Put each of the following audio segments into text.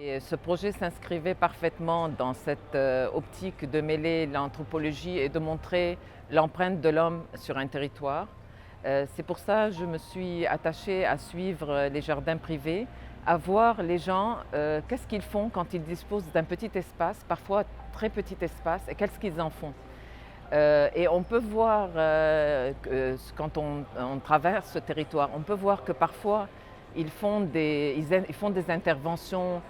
Et ce projet s'inscrivait parfaitement dans cette optique de mêler l'anthropologie et de montrer l'empreinte de l'homme sur un territoire. C'est pour ça que je me suis attachée à suivre les jardins privés, à voir les gens, qu'est-ce qu'ils font quand ils disposent d'un petit espace, parfois très petit espace, et qu'est-ce qu'ils en font. Et on peut voir, quand on traverse ce territoire, on peut voir que parfois ils font des interventions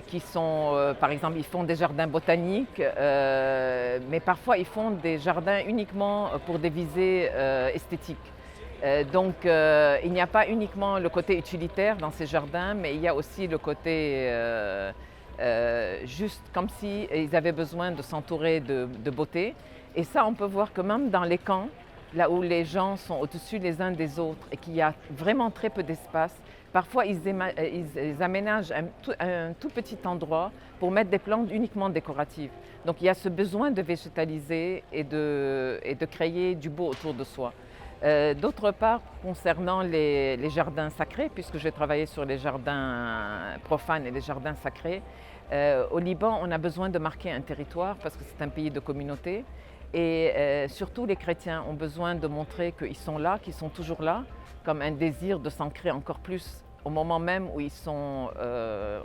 qui sont, par exemple, ils font des jardins botaniques, mais parfois ils font des jardins uniquement pour des visées esthétiques. Il n'y a pas uniquement le côté utilitaire dans ces jardins, mais il y a aussi le côté juste comme s'ils avaient besoin de s'entourer de beauté. Et ça, on peut voir que même dans les camps, là où les gens sont au-dessus les uns des autres et qu'il y a vraiment très peu d'espace, parfois ils aménagent un tout petit endroit pour mettre des plantes uniquement décoratives. Donc il y a ce besoin de végétaliser et de créer du beau autour de soi. D'autre part, concernant les jardins sacrés, puisque j'ai travaillé sur les jardins profanes et les jardins sacrés, au Liban, on a besoin de marquer un territoire parce que c'est un pays de communauté. Et surtout, les chrétiens ont besoin de montrer qu'ils sont là, qu'ils sont toujours là, comme un désir de s'ancrer encore plus au moment même où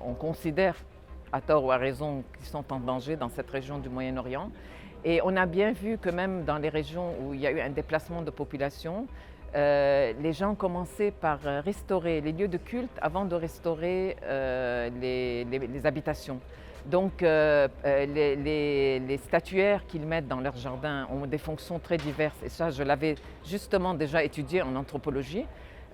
on considère, à tort ou à raison, qu'ils sont en danger dans cette région du Moyen-Orient. Et on a bien vu que même dans les régions où il y a eu un déplacement de population, les gens commençaient par restaurer les lieux de culte avant de restaurer les habitations. Donc les statuaires qu'ils mettent dans leur jardin ont des fonctions très diverses, et ça je l'avais justement déjà étudié en anthropologie.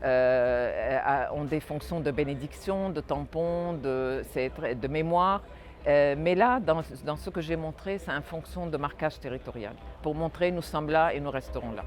Ont des fonctions de bénédiction, de tampon, de mémoire. Mais là, dans ce que j'ai montré, c'est une fonction de marquage territorial, pour montrer nous sommes là et nous resterons là.